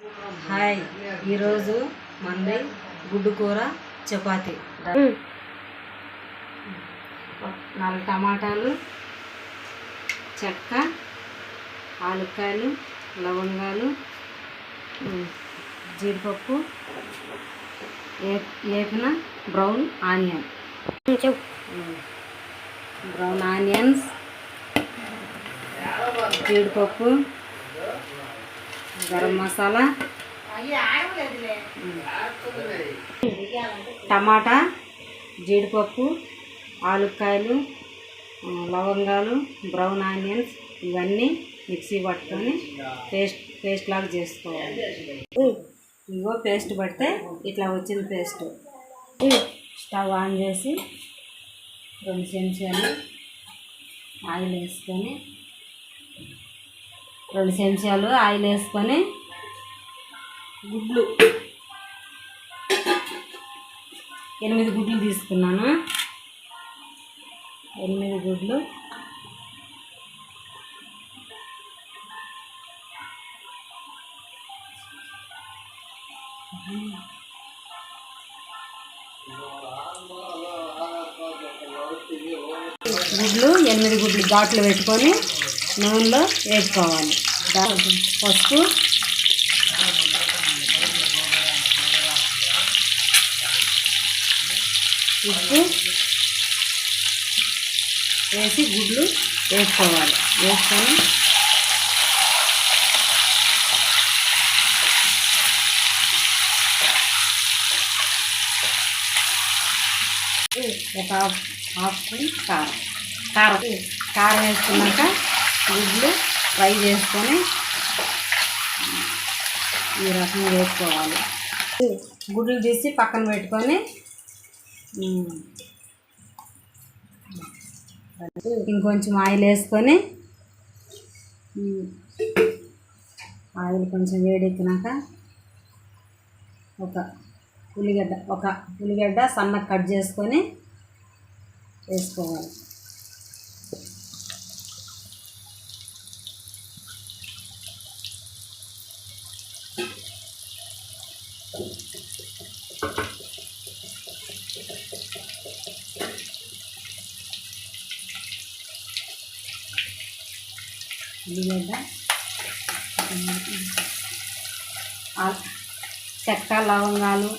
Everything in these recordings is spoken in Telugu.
హాయ్, ఈరోజు మంది గుడ్డు కూర చపాతి. 4 టమాటాలు, చెక్క, ఆలుకాయలు, లవంగాలు, జీడిపప్పు, వేపిన బ్రౌన్ ఆనియన్స్, జీడిపప్పు, గరం మసాలా, టమాటా, జీడిపప్పు, ఆలుకాయలు, లవంగాలు, బ్రౌన్ ఆనియన్స్ ఇవన్నీ మిక్సీ పట్టుకొని పేస్ట్ లాగా చేసుకోవాలి. ఇగో పేస్ట్ పడితే ఇట్లా వచ్చింది పేస్ట్. స్టవ్ ఆన్ చేసి 2 చెంచాలు ఆయిల్ వేసుకొని 2 చెంచాలు ఆయిల్ వేసుకొని గుడ్లు 8 గుడ్లు తీసుకున్నాను. 8 గుడ్లు గుడ్లు 8 గుడ్లు ఘాట్లు పెట్టుకొని నూనెలో వేసుకోవాలి. పసుపు, ఉప్పు వేసి గుడ్లు వేసుకోవాలి. వేసుకొని ఒక హాఫ్ స్పూన్ కారం వేసుకున్నాక గుడ్లు ఫ్రై చేసుకొని ఈ రకంగా వేసుకోవాలి. గుడ్లు తీసి పక్కన పెట్టుకొని ఇంకొంచెం ఆయిల్ వేసుకొని ఆయిల్ కొంచెం వేడెక్కినాక ఒక ఉల్లిగడ్డ సన్నగా కట్ చేసుకొని వేసుకోవాలి. ఉల్లిగడ్డ, చెక్క, లవంగాలు,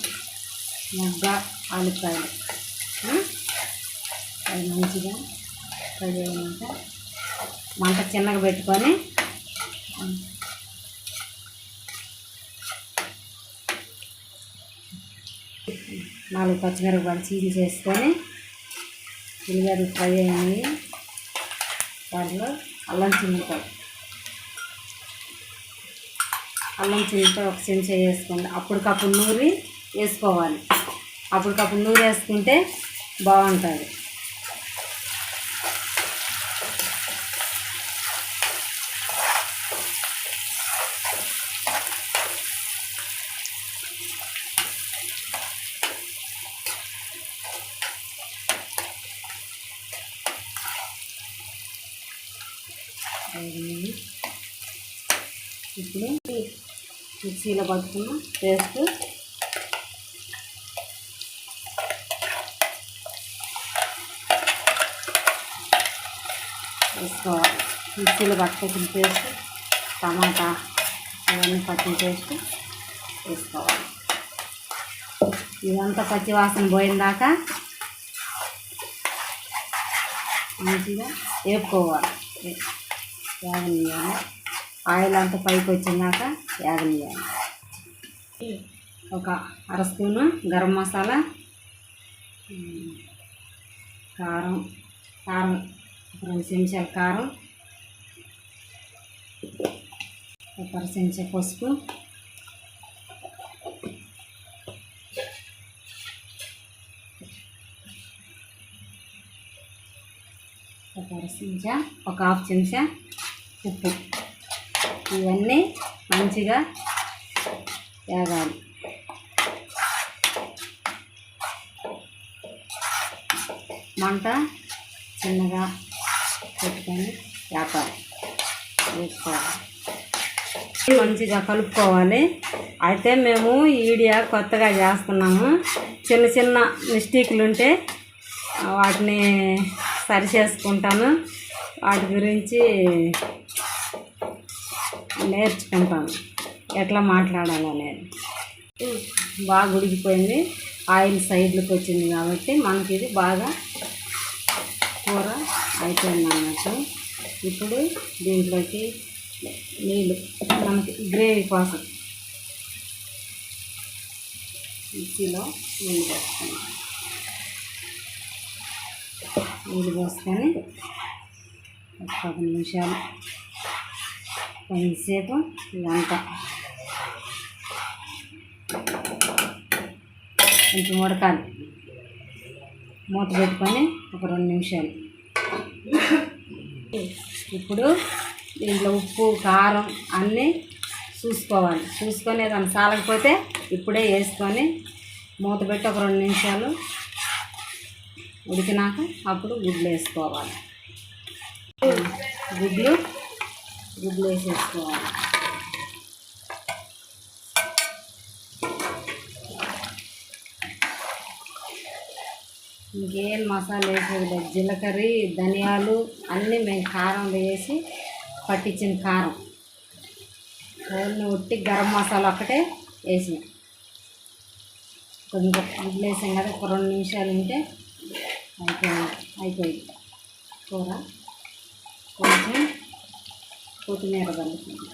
మొగ్గ, ఆలుకాయలు అది మంచిగా ఫ్రై అయినాక మంట చిన్నగా పెట్టుకొని నాలుగు పచ్చిమిరపకాయలు చీల్చి చేసుకొని ఉల్లిగడ్డలు ఫ్రై అయినాయి. దాంట్లో అల్లం చిన్నకాయ ఒక చెంచా వేసుకోండి. అప్పటికప్పుడు నూరి వేసుకోవాలి. అప్పటికప్పుడు నూరి వేసుకుంటే బాగుంటుంది. ఇప్పుడు మిక్సీలో పట్టుకున్న పేస్ట్ వేసుకోవాలి. మిక్సీలో పట్టుకున్న పేస్ట్, టమాటా ఇవన్నీ పట్టిన పేస్ట్ వేసుకోవాలి. ఇదంతా పచ్చి వాసన పోయిందాక మంచిగా వేపుకోవాలి. వేగనియాలి. ఆయిల్ అంతా పైకి వచ్చిందాక వేగనియాలి. ఒక 1/2 స్పూను గరం మసాలా, కారం 2 చెంచాల కారం, ఒక 1/2 చెంచా పసుపు, ఒక 1/2 చెంచా, ఒక 1/2 చెంచా ఉప్పు. ఇవన్నీ మంచిగా వేగాలి. మంట చిన్నగా పెట్టుకొని వేసుకోవాలి. మంచిగా కలుపుకోవాలి. అయితే మేము ఈ వీడియో కొత్తగా చేస్తున్నాము. చిన్న చిన్న మిస్టేక్లు ఉంటే వాటిని సరి చేసుకుంటాను. వాటి గురించి నేర్చుకుంటాను ఎట్లా మాట్లాడాలనేది. బాగా ఉడికిపోయింది, ఆయిల్ సైడ్లకు వచ్చింది కాబట్టి మనకి ఇది బాగా కూర అయిపోయింది అన్నట్టు. ఇప్పుడు దీంట్లోకి నీళ్ళు మనకి గ్రేవీ కోసం మిక్సీలో నీళ్ళు పోసుకొని ఒక 10 నిమిషాలు కొంచెంసేపు ఇదంతా కొంచెం ఉడకాలి. మూత పెట్టుకొని ఒక 2 నిమిషాలు. ఇప్పుడు దీంట్లో ఉప్పు కారం అన్నీ చూసుకోవాలి. చూసుకొని దాన్ని సాలకపోతే ఇప్పుడే వేసుకొని మూత పెట్టి ఒక 2 నిమిషాలు ఉడికినాక అప్పుడు గుడ్లు వేసుకోవాలి. గుడ్లు వేసేసుకోవాలి. ఇంకేం మసాలా వేసేది లేదు. జీలకర్ర ధనియాలు అన్నీ మేము కారం వేసి పట్టించిన కారం ఓన్లీ ఉట్టి గరం మసాలా ఒక్కటే వేసి కొంచెం గుడ్లు వేసాం కదా. ఒక 2 నిమిషాలు ఉంటే అయిపోయింది కూర. కొంచెం కొత్తిమీర కలుపుతుంది.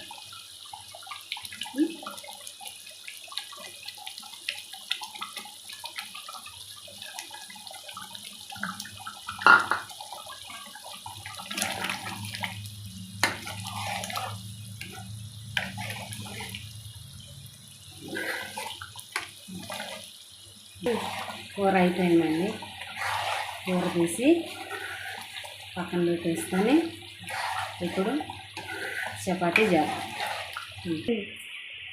కూర అయిపోయిందండి. కూర తీసి పక్కన పెట్టేసుకొని ఇప్పుడు చపాతీ చేద్దాం.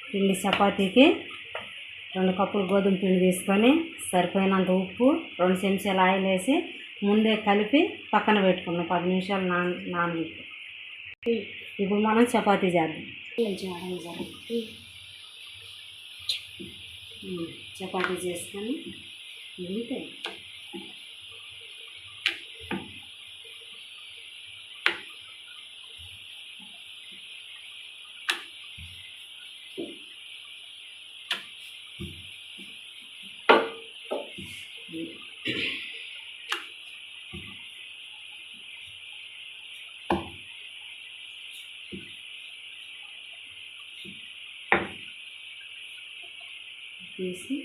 పిండి చపాతీకి 2 కప్పులు గోధుమ పిండి తీసుకొని సరిపోయినంత ఉప్పు 2 చెంచాలు ఆయిల్ వేసి ముందే కలిపి పక్కన పెట్టుకున్నాం. 10 నిమిషాలు నానబెట్టి ఇప్పుడు మనం చపాతీ చేద్దాం. చపాతీ చేసుకొని ఇంతే. తీసి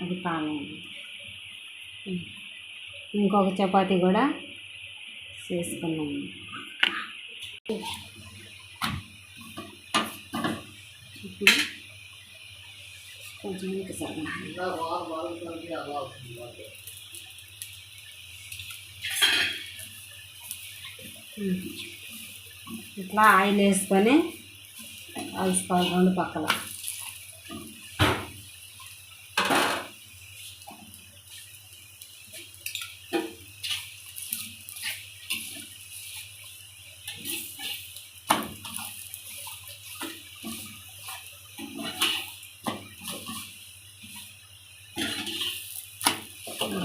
అది కాలండి. ఇంకొక చపాతీ కూడా చేసుకున్నాము. ఇప్పుడు కొంచెం ఇట్లా ఆయిల్ వేసుకొని కాల్చుకోవాలి 2 పక్కల.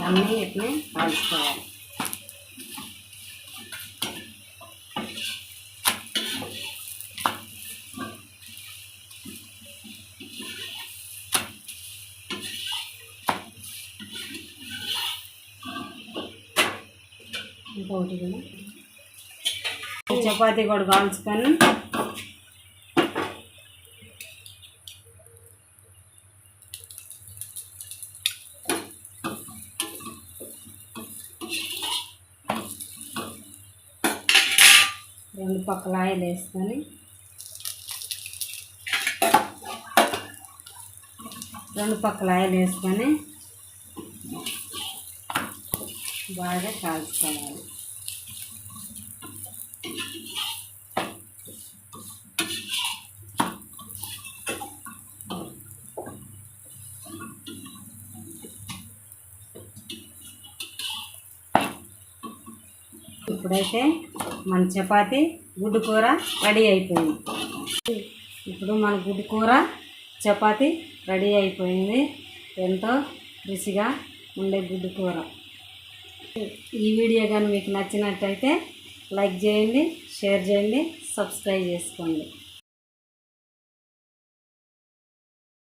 అన్నీ ఇట్లా కాల్చుకోవాలి. ఇంకొకటి కూడా చపాతీ కూడా కాల్చుకొని రెండు పక్కల ఆయిల్ వేసుకొని బాగా కాల్చుకోవాలి. ఇప్పుడైతే మన చపాతి గుడ్డు కూర రెడీ అయిపోయింది. ఇప్పుడు మన గుడ్డు కూర చపాతి రెడీ అయిపోయింది. ఎంతో రుచిగా ఉండే గుడ్డు కూర. ఈ వీడియో కానీ మీకు నచ్చినట్టయితే లైక్ చేయండి, షేర్ చేయండి, సబ్స్క్రైబ్ చేసుకోండి.